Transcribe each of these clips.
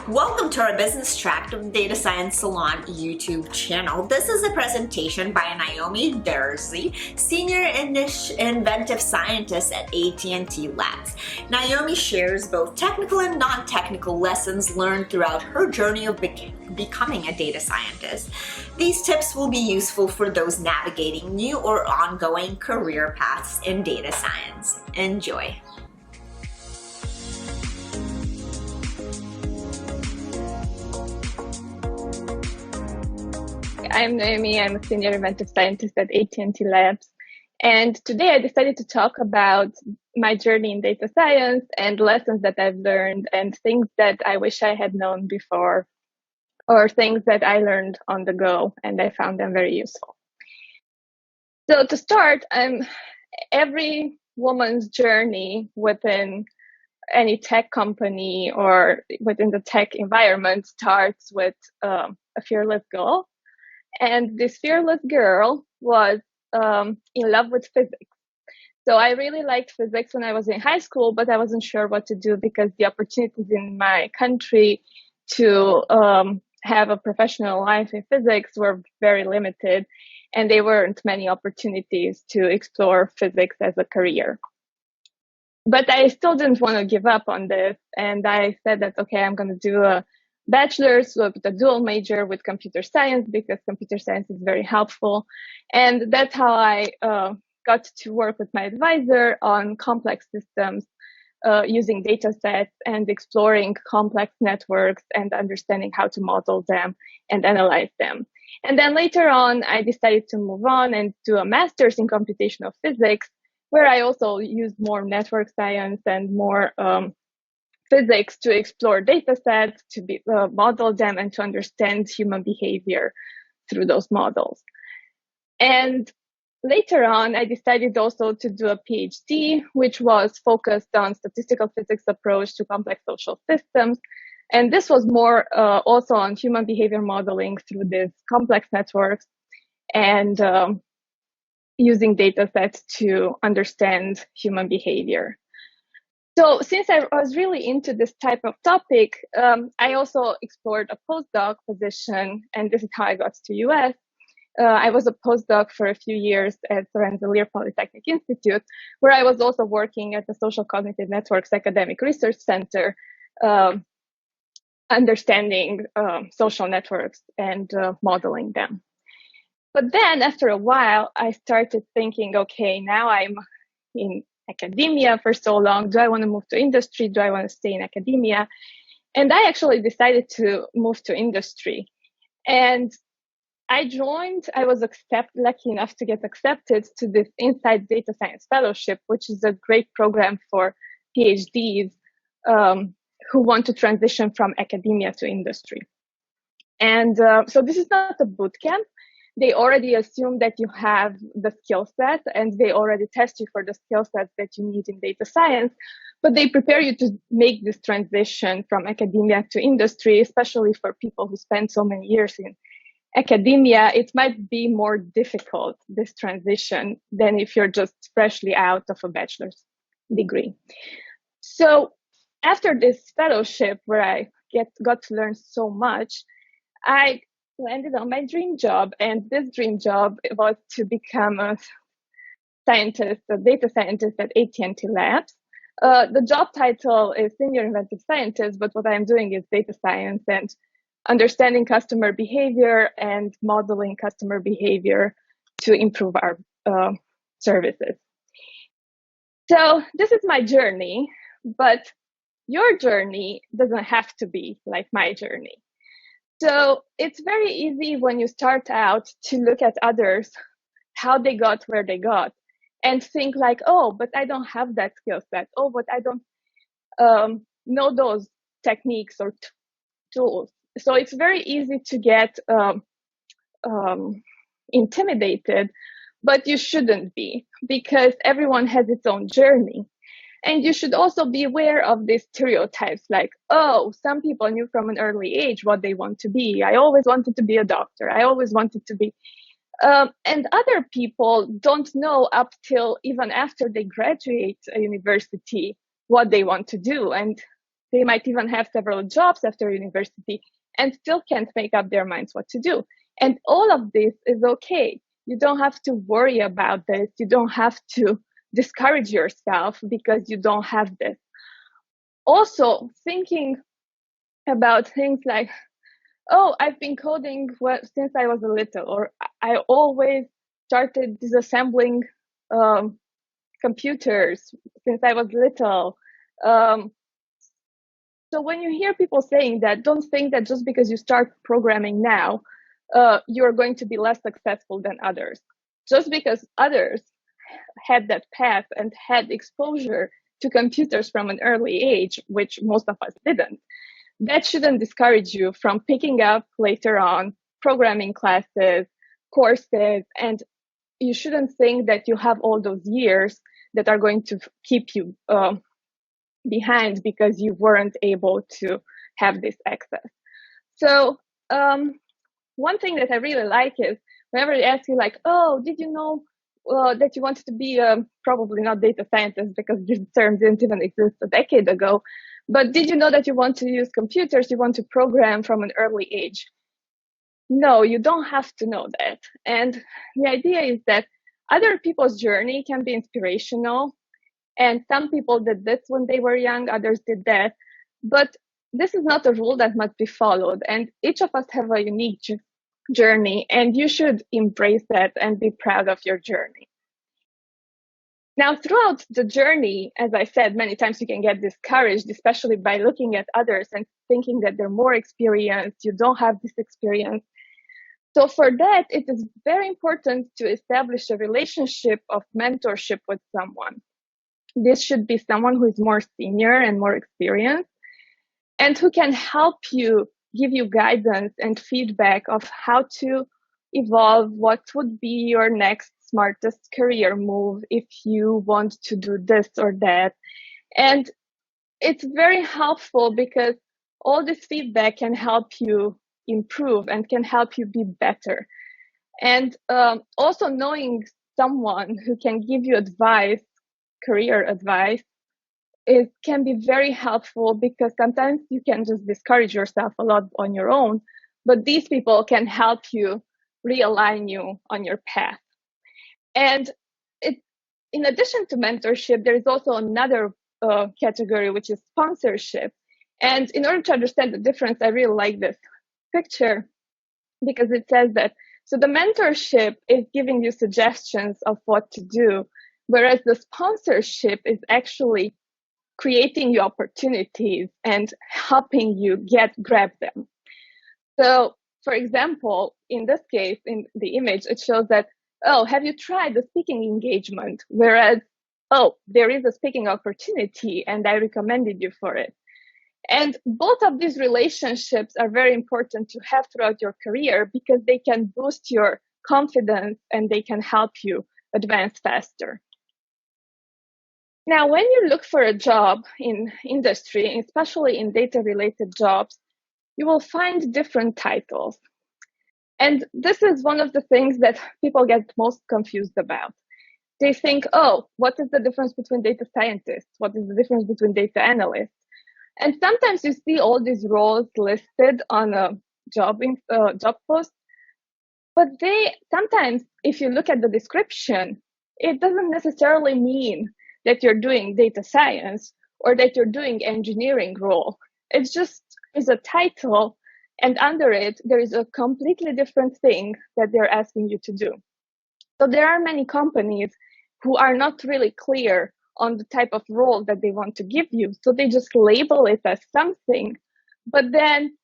Welcome to our Business Track of the Data Science Salon YouTube channel. This is a presentation by Naomi Derzsy, Senior Inventive Scientist at AT&T Labs. Naomi shares both technical and non-technical lessons learned throughout her journey of becoming a data scientist. These tips will be useful for those navigating new or ongoing career paths in data science. Enjoy. I'm Noemi. I'm a senior inventive scientist at AT&T Labs. And today I decided to talk about my journey in data science and lessons that I've learned and things that I wish I had known before, or things that I learned on the go and I found them very useful. So to start, every woman's journey within any tech company or within the tech environment starts with a fearless goal. And this fearless girl was in love with physics. So I really liked physics when I was in high school, but I wasn't sure what to do because the opportunities in my country to have a professional life in physics were very limited, and there weren't many opportunities to explore physics as a career. But I still didn't want to give up on this, and I said that, okay, I'm going to do a bachelor's with a dual major with computer science because computer science is very helpful. And that's how I got to work with my advisor on complex systems using data sets and exploring complex networks and understanding how to model them and analyze them. And then later on, I decided to move on and do a master's in computational physics, where I also used more network science and more physics to explore data sets, to model them, and to understand human behavior through those models. And later on, I decided also to do a PhD, which was focused on statistical physics approach to complex social systems. And this was more also on human behavior modeling through these complex networks and using data sets to understand human behavior. So since I was really into this type of topic, I also explored a postdoc position, and this is how I got to US. I was a postdoc for a few years at Rensselaer Polytechnic Institute, where I was also working at the Social Cognitive Networks Academic Research Center, understanding social networks and modeling them. But then after a while, I started thinking, okay, now I'm in academia for so long. Do I want to move to industry? Do I want to stay in academia? And I actually decided to move to industry. And I was lucky enough to get accepted to this Inside Data Science Fellowship, which is a great program for PhDs who want to transition from academia to industry. And so this is not a boot camp. They already assume that you have the skill set and they already test you for the skill sets that you need in data science, but they prepare you to make this transition from academia to industry, especially for people who spend so many years in academia. It might be more difficult, this transition, than if you're just freshly out of a bachelor's degree. So after this fellowship where I got to learn so much, I landed on my dream job, and this dream job was to become a data scientist at AT&T Labs. The job title is Senior Inventive Scientist, but what I'm doing is data science and understanding customer behavior and modeling customer behavior to improve our services. So this is my journey, but your journey doesn't have to be like my journey. So it's very easy when you start out to look at others, how they got where they got, and think like, oh, but I don't have that skill set. Oh, but I don't know those techniques or tools. So it's very easy to get intimidated, but you shouldn't be, because everyone has its own journey. And you should also be aware of these stereotypes like, oh, some people knew from an early age what they want to be. I always wanted to be a doctor. I always wanted to be. And other people don't know up till even after they graduate a university what they want to do. And They might even have several jobs after university and still can't make up their minds what to do. And all of this is okay. You don't have to worry about this. You don't have to discourage yourself because you don't have this. Also, thinking about things like, oh, I've been coding since I was a little, or I always started disassembling computers since I was little. So when you hear people saying that, don't think that just because you start programming now, you're going to be less successful than others. Just because others had that path and had exposure to computers from an early age, which most of us didn't, that shouldn't discourage you from picking up later on programming classes, courses, and you shouldn't think that you have all those years that are going to keep you behind because you weren't able to have this access. So one thing that I really like is whenever they ask you like, oh, did you know that you wanted to be probably not data scientist because this term didn't even exist a decade ago, but did you know that you want to use computers, you want to program from an early age? No, you don't have to know that. And the idea is that other people's journey can be inspirational. And some people did this when they were young, others did that. But this is not a rule that must be followed. And each of us have a unique journey, and you should embrace that and be proud of your journey. Now, throughout the journey, as I said, many times you can get discouraged, especially by looking at others and thinking that they're more experienced, you don't have this experience. So for that, it is very important to establish a relationship of mentorship with someone. This should be someone who is more senior and more experienced and who can help you, give you guidance and feedback of how to evolve, what would be your next smartest career move if you want to do this or that. And it's very helpful because all this feedback can help you improve and can help you be better. And also knowing someone who can give you advice, career advice, it can be very helpful because sometimes you can just discourage yourself a lot on your own, but these people can help you realign you on your path. And in addition to mentorship, there is also another category, which is sponsorship. And in order to understand the difference, I really like this picture because it says that, so the mentorship is giving you suggestions of what to do, whereas the sponsorship is actually creating you opportunities and helping you grab them. So, for example, in this case, in the image, it shows that, oh, have you tried the speaking engagement? Whereas, oh, there is a speaking opportunity and I recommended you for it. And both of these relationships are very important to have throughout your career because they can boost your confidence and they can help you advance faster. Now, when you look for a job in industry, especially in data-related jobs, you will find different titles. And this is one of the things that people get most confused about. They think, oh, what is the difference between data scientists? What is the difference between data analysts? And sometimes you see all these roles listed on a job post, but sometimes, if you look at the description, it doesn't necessarily mean that you're doing data science or that you're doing engineering role. It's just is a title, and under it, there is a completely different thing that they're asking you to do. So there are many companies who are not really clear on the type of role that they want to give you. So they just label it as something, but then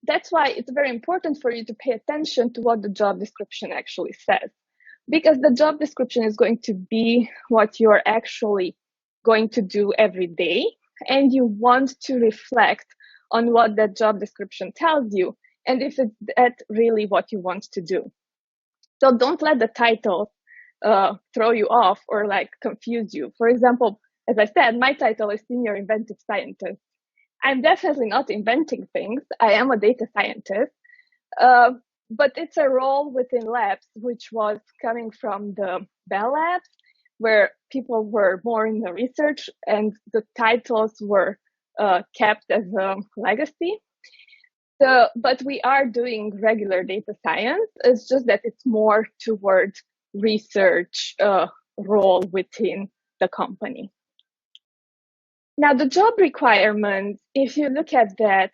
that's why it's very important for you to pay attention to what the job description actually says, because the job description is going to be what you're actually going to do every day. And you want to reflect on what that job description tells you and if it's that really what you want to do. So don't let the title throw you off or like confuse you. For example, as I said, my title is Senior Inventive Scientist. I'm definitely not inventing things. I am a data scientist, but it's a role within labs, which was coming from the Bell Labs, where people were more in the research and the titles were kept as a legacy. But we are doing regular data science. It's just that it's more towards research role within the company. Now, the job requirements, if you look at that,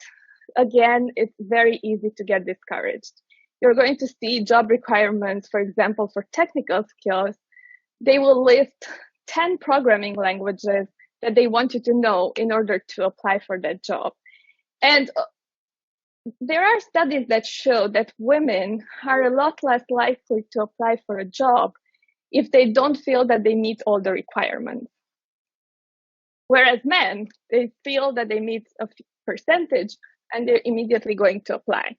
again, it's very easy to get discouraged. You're going to see job requirements, for example, for technical skills. They will list 10 programming languages that they want you to know in order to apply for that job. And there are studies that show that women are a lot less likely to apply for a job if they don't feel that they meet all the requirements. Whereas men, they feel that they meet a percentage and they're immediately going to apply.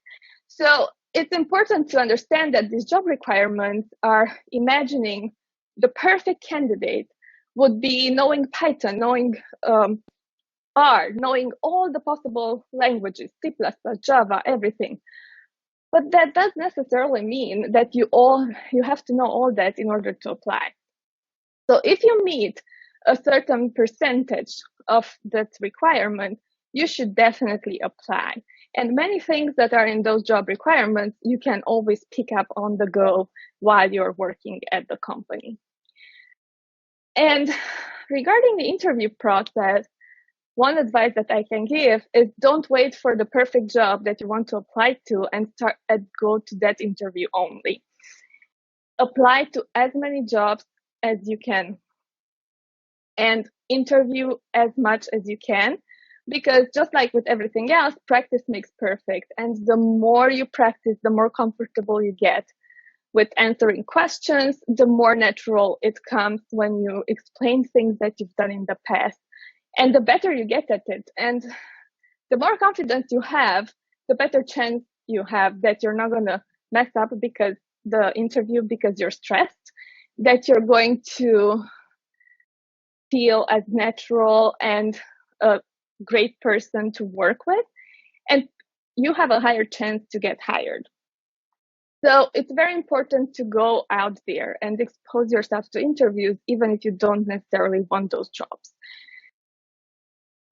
So it's important to understand that these job requirements are imagining the perfect candidate would be knowing Python, knowing R, knowing all the possible languages, C++, Java, everything. But that doesn't necessarily mean that you have to know all that in order to apply. So if you meet a certain percentage of that requirement, you should definitely apply. And many things that are in those job requirements, you can always pick up on the go while you're working at the company. And regarding the interview process, one advice that I can give is don't wait for the perfect job that you want to apply to and go to that interview only. Apply to as many jobs as you can and interview as much as you can, because just like with everything else, practice makes perfect. And the more you practice, the more comfortable you get with answering questions, the more natural it comes when you explain things that you've done in the past. And the better you get at it, and the more confidence you have, the better chance you have that you're not going to mess up because you're stressed, that you're going to feel as natural and a great person to work with, and you have a higher chance to get hired. So it's very important to go out there and expose yourself to interviews, even if you don't necessarily want those jobs.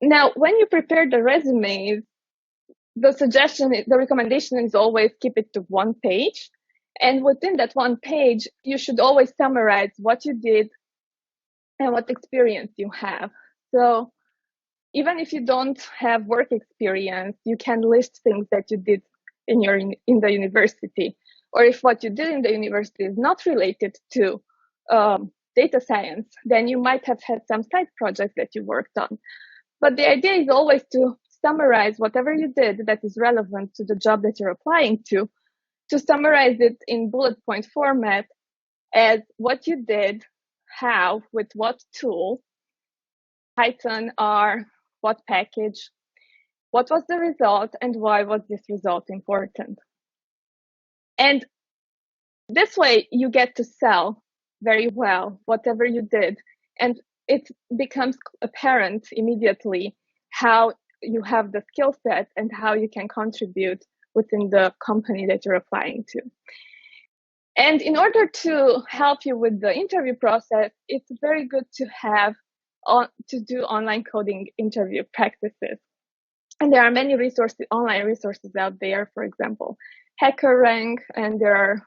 Now, when you prepare the resumes, the recommendation is always keep it to one page. And within that one page, you should always summarize what you did and what experience you have. So even if you don't have work experience, you can list things that you did in the university. Or if what you did in the university is not related to data science, then you might have had some side projects that you worked on. But the idea is always to summarize whatever you did that is relevant to the job that you're applying to summarize it in bullet point format as what you did, how, with what tool, Python, R, what package, what was the result, and why was this result important. And this way you get to sell very well whatever you did, and it becomes apparent immediately how you have the skill set and how you can contribute within the company that you're applying to. And in order to help you with the interview process, it's very good to have to do online coding interview practices. And there are many online resources out there, for example, HackerRank, and there are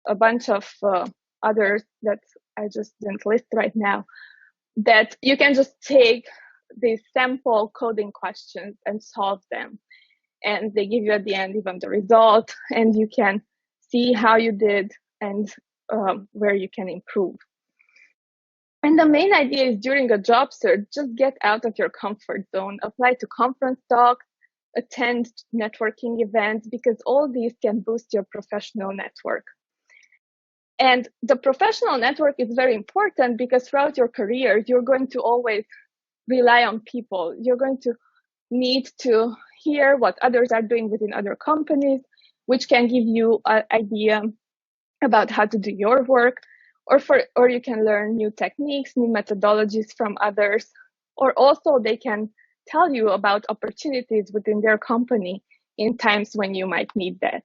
a bunch of others that I just didn't list right now, that you can just take these sample coding questions and solve them. And they give you at the end even the result, and you can see how you did and where you can improve. And the main idea is during a job search, just get out of your comfort zone, apply to conference talks, attend networking events, because all these can boost your professional network. And the professional network is very important because throughout your career, you're going to always rely on people. You're going to need to hear what others are doing within other companies, which can give you an idea about how to do your work, or you can learn new techniques, new methodologies from others, or also they can tell you about opportunities within their company in times when you might need that.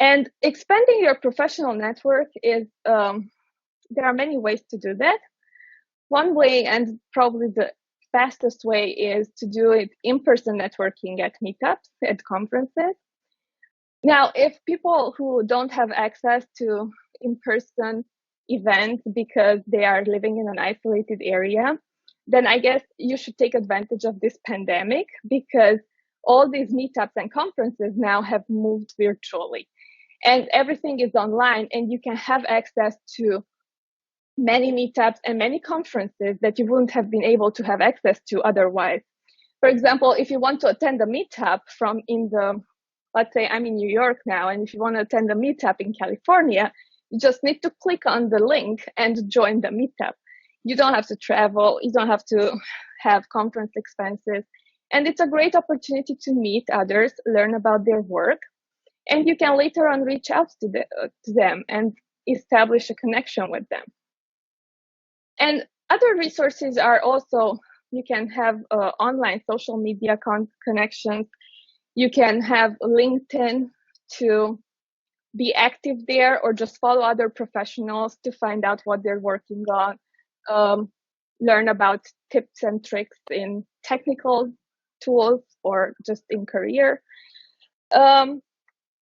And expanding your professional network is, there are many ways to do that. One way, and probably the fastest way is to do it in-person networking at meetups, at conferences. Now, if people who don't have access to in-person events because they are living in an isolated area, then I guess you should take advantage of this pandemic, because all these meetups and conferences now have moved virtually and everything is online, and you can have access to many meetups and many conferences that you wouldn't have been able to have access to otherwise. For example, if you want to attend a meetup let's say I'm in New York now, and if you want to attend a meetup in California, you just need to click on the link and join the meetup. You don't have to travel, you don't have to have conference expenses, and it's a great opportunity to meet others, learn about their work, and you can later on reach out to them and establish a connection with them. And other resources are also, you can have online social media connections. You can have LinkedIn to be active there, or just follow other professionals to find out what they're working on, learn about tips and tricks in technical tools or just in career.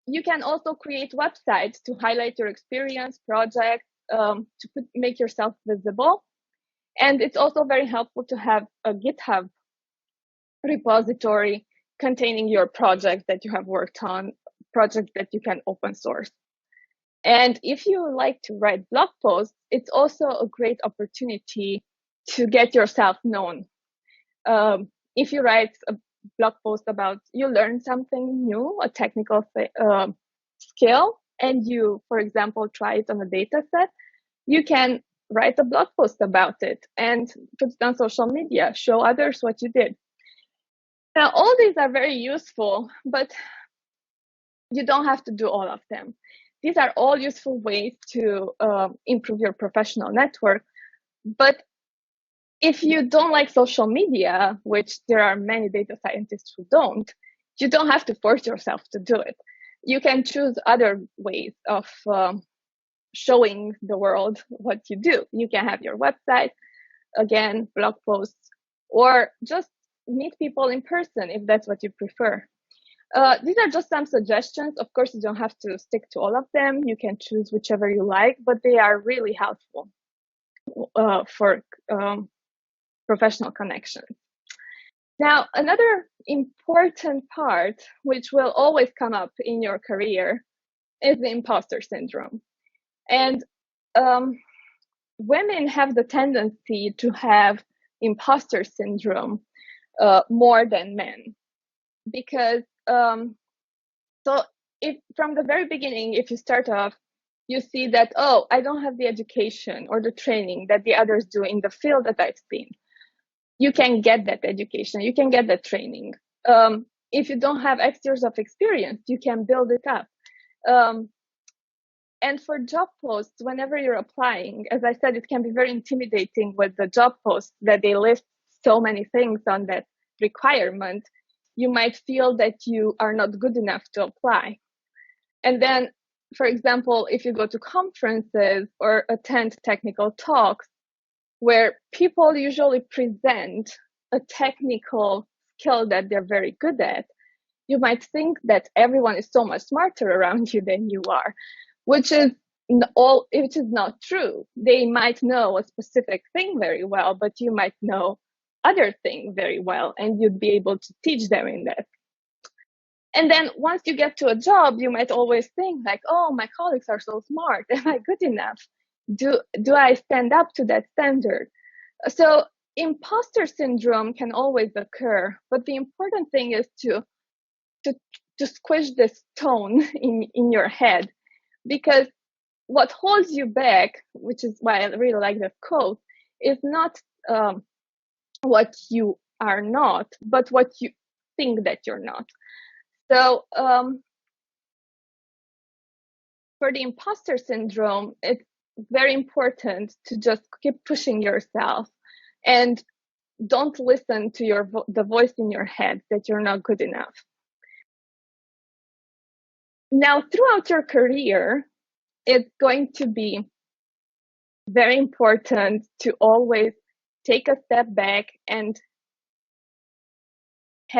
You can also create websites to highlight your experience, project, make yourself visible. And it's also very helpful to have a GitHub repository containing your projects that you have worked on, projects that you can open source. And if you like to write blog posts, it's also a great opportunity to get yourself known. If you write a blog post about, you learn something new, a technical skill, and you, for example, try it on a data set, you can write a blog post about it and put it on social media, show others what you did. Now, all these are very useful, but you don't have to do all of them. These are all useful ways to improve your professional network. But if you don't like social media, which there are many data scientists who don't, you don't have to force yourself to do it. You can choose other ways of showing the world what you do. You can have your website, again, blog posts, or just meet people in person if that's what you prefer. These are just some suggestions. Of course, you don't have to stick to all of them. You can choose whichever you like, but they are really helpful for professional connections. Now, another important part, which will always come up in your career, is the imposter syndrome. And women have the tendency to have imposter syndrome more than men, because so if from the very beginning, if you start off, you see that, oh, I don't have the education or the training that the others do in the field that I've seen. You can get that education, you can get that training. If you don't have X years of experience, you can build it up. And for job posts, whenever you're applying, as I said, it can be very intimidating with the job posts that they list so many things on that requirement. You might feel that you are not good enough to apply. And then, for example, if you go to conferences or attend technical talks where people usually present a technical skill that they're very good at, you might think that everyone is so much smarter around you than you are, which is not true. They might know a specific thing very well, but you might know other thing very well, and you'd be able to teach them in that. And then once you get to a job, you might always think like, oh, my colleagues are so smart. Am I good enough? Do I stand up to that standard? So imposter syndrome can always occur, but the important thing is to squish this tone in your head, because what holds you back, which is why I really like that quote, is not what you are not, but what you think that you're not. So for the imposter syndrome, it's very important to just keep pushing yourself and don't listen to the voice in your head that you're not good enough. Now, throughout your career, it's going to be very important to always take a step back and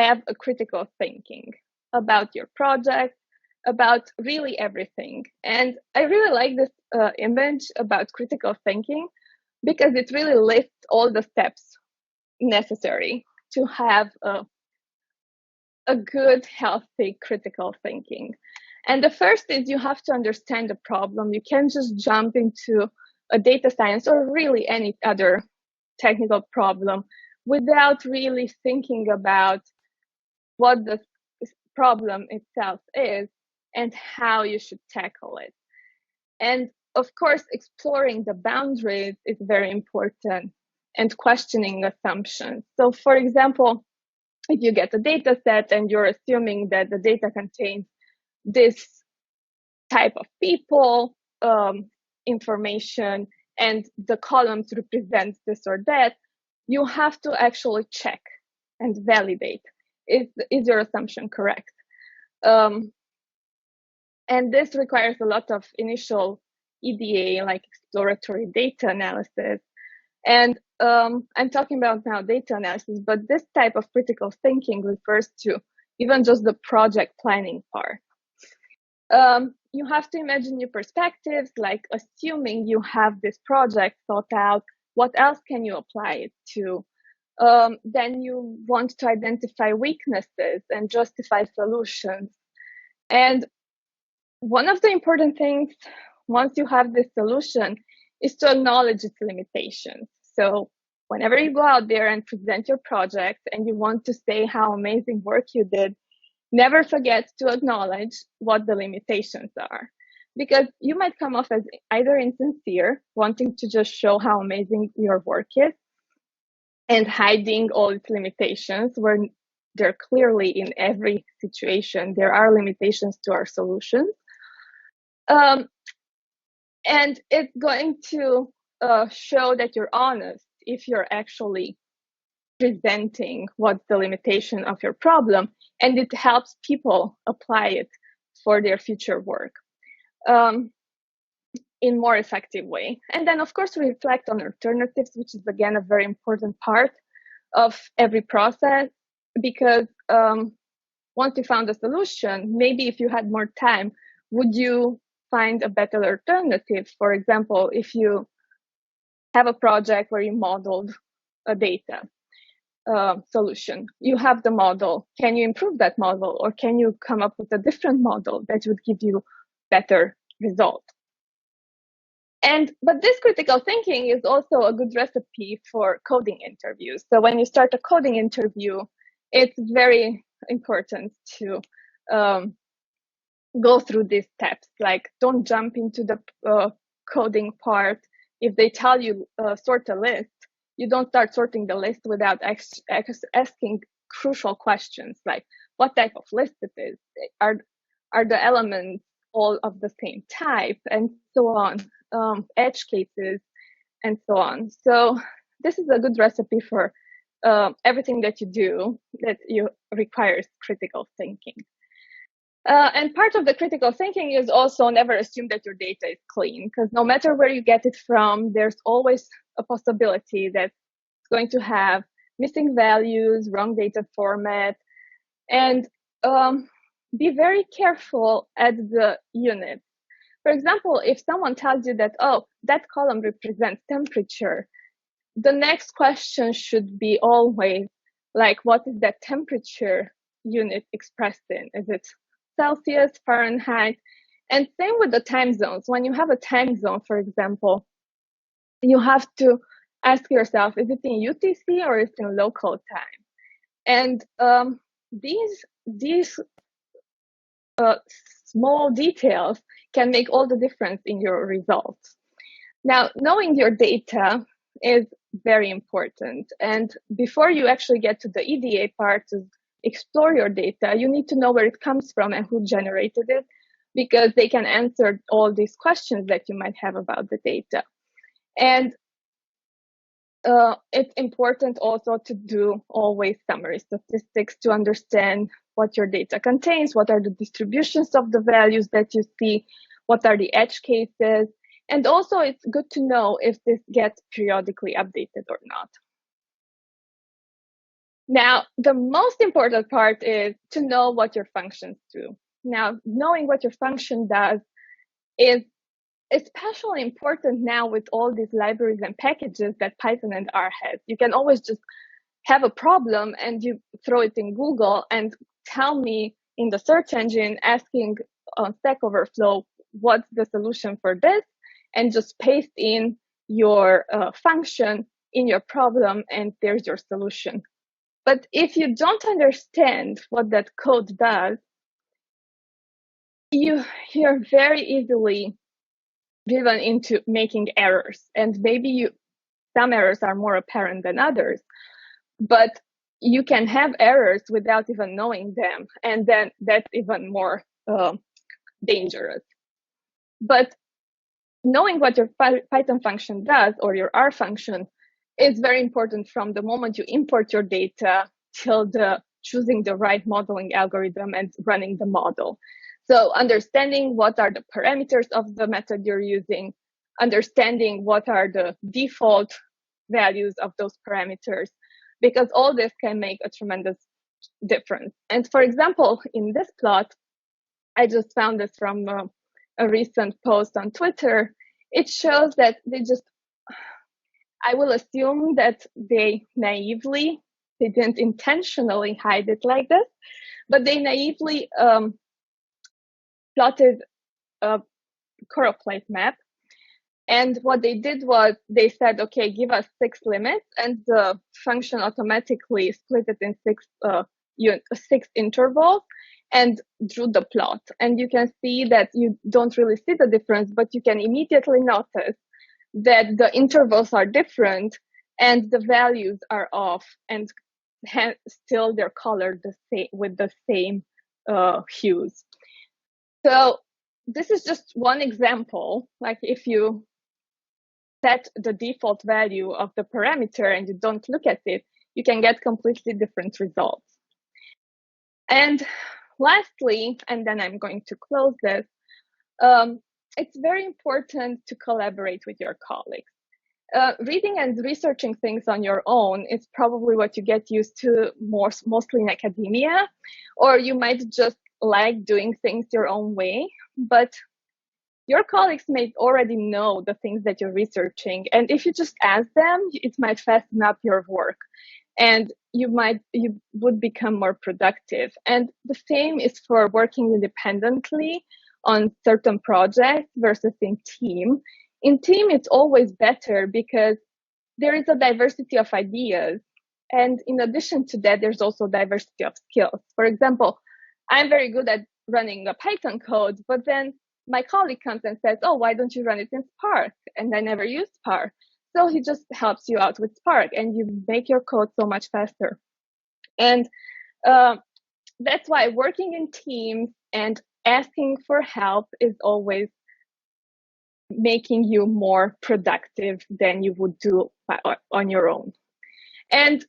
have a critical thinking about your project, about really everything. And I really like this image about critical thinking because it really lists all the steps necessary to have a good, healthy critical thinking. And the first is you have to understand the problem. You can't just jump into a data science or really any other technical problem without really thinking about what the problem itself is and how you should tackle it. And of course, exploring the boundaries is very important and questioning assumptions. So for example, if you get a data set and you're assuming that the data contains this type of people, information, and the columns represent this or that, you have to actually check and validate. Is your assumption correct? And this requires a lot of initial EDA, like exploratory data analysis. And I'm talking about now data analysis, but this type of critical thinking refers to even just the project planning part. You have to imagine new perspectives, like assuming you have this project thought out, what else can you apply it to? Then you want to identify weaknesses and justify solutions. And one of the important things, once you have this solution, is to acknowledge its limitations. So whenever you go out there and present your project and you want to say how amazing work you did, never forget to acknowledge what the limitations are. Because you might come off as either insincere, wanting to just show how amazing your work is, and hiding all its limitations, where they're clearly in every situation. There are limitations to our solutions. And it's going to show that you're honest if you're actually presenting what's the limitation of your problem, and it helps people apply it for their future work in more effective way. And then, of course, we reflect on alternatives, which is, again, a very important part of every process, because once you found a solution, maybe if you had more time, would you find a better alternative? For example, if you have a project where you modeled a data solution, you have the model. Can you improve that model, or can you come up with a different model that would give you better result? But this critical thinking is also a good recipe for coding interviews. So when you start a coding interview, it's very important to go through these steps. Like, don't jump into the coding part. If they tell you sort a list, you don't start sorting the list without asking crucial questions, like what type of list it is. Are the elements all of the same type, and so on, edge cases, and so on. So this is a good recipe for everything that you do that requires critical thinking. And part of the critical thinking is also never assume that your data is clean, because no matter where you get it from, there's always a possibility that it's going to have missing values, wrong data format, and be very careful at the unit. For example, if someone tells you that, oh, that column represents temperature, the next question should be always like, what is that temperature unit expressed in? Is it Celsius, Fahrenheit? And same with the time zones. When you have a time zone, for example, you have to ask yourself, is it in UTC or is it in local time? And these small details can make all the difference in your results. Now, knowing your data is very important. And before you actually get to the EDA part to explore your data, you need to know where it comes from and who generated it, because they can answer all these questions that you might have about the data. And it's important also to do always summary statistics to understand what your data contains, what are the distributions of the values that you see, what are the edge cases, and also it's good to know if this gets periodically updated or not. Now, the most important part is to know what your functions do. Now, knowing what your function does is especially important now with all these libraries and packages that Python and R has. You can always just have a problem and you throw it in Google and tell me in the search engine asking on Stack Overflow, what's the solution for this? And just paste in your function in your problem and there's your solution. But if you don't understand what that code does, you're very easily driven into making errors. And maybe some errors are more apparent than others, but you can have errors without even knowing them. And then that's even more dangerous. But knowing what your Python function does or your R function is very important from the moment you import your data till choosing the right modeling algorithm and running the model. So understanding what are the parameters of the method you're using, understanding what are the default values of those parameters, because all this can make a tremendous difference. And for example, in this plot, I just found this from a recent post on Twitter. It shows that I will assume that they didn't intentionally hide it like this, but they naively plotted a choropleth map. And what they did was they said, okay, give us 6 limits, and the function automatically split it in 6 intervals and drew the plot. And you can see that you don't really see the difference, but you can immediately notice that the intervals are different and the values are off, and still they're colored with the same hues. So this is just one example. Like if you set the default value of the parameter and you don't look at it, you can get completely different results. And lastly, and then I'm going to close this, it's very important to collaborate with your colleagues. Reading and researching things on your own is probably what you get used to mostly in academia, or you might just like doing things your own way, but your colleagues may already know the things that you're researching. And if you just ask them, it might fasten up your work and you would become more productive. And the same is for working independently on certain projects versus in team. In team, it's always better because there is a diversity of ideas. And in addition to that, there's also diversity of skills. For example, I'm very good at running a Python code, but then my colleague comes and says, oh, why don't you run it in Spark? And I never use Spark. So he just helps you out with Spark and you make your code so much faster. And that's why working in teams and asking for help is always making you more productive than you would do on your own. And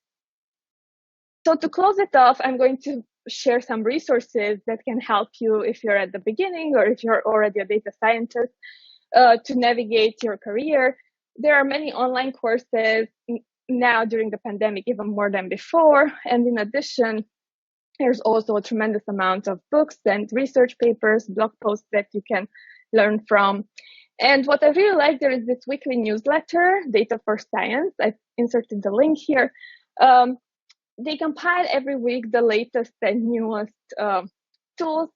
so to close it off, I'm going to share some resources that can help you if you're at the beginning or if you're already a data scientist to navigate your career. There are many online courses now during the pandemic, even more than before. And in addition, there's also a tremendous amount of books and research papers, blog posts that you can learn from. And what I really like, there is this weekly newsletter, Data for Science. I inserted the link here. They compile every week the latest and newest tools,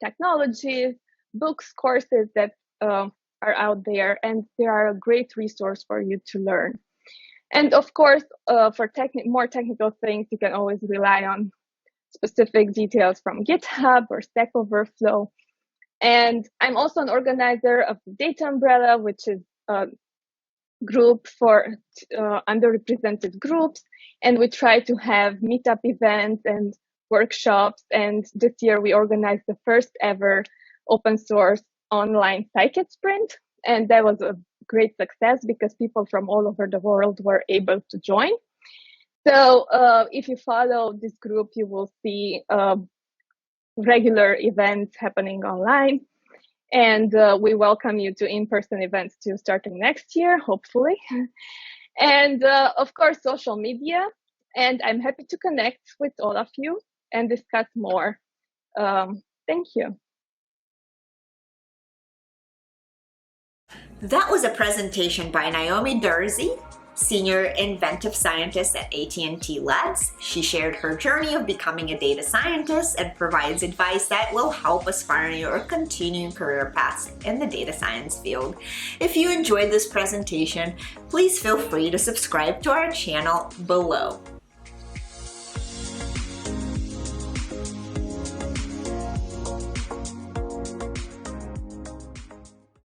technologies, books, courses that are out there, and they are a great resource for you to learn. And of course, for more technical things, you can always rely on specific details from GitHub or Stack Overflow. And I'm also an organizer of the Data Umbrella, which is a group for underrepresented groups. And we try to have meetup events and workshops. And this year we organized the first ever open source online Scikit sprint. And that was a great success because people from all over the world were able to join. So if you follow this group, you will see regular events happening online. And we welcome you to in-person events too, starting next year, hopefully. And of course, social media. And I'm happy to connect with all of you and discuss more. Thank you. That was a presentation by Noemi Derzsy, Senior Inventive Scientist at AT&T Labs. She shared her journey of becoming a data scientist and provides advice that will help aspire your continuing career paths in the data science field. If you enjoyed this presentation, please feel free to subscribe to our channel below.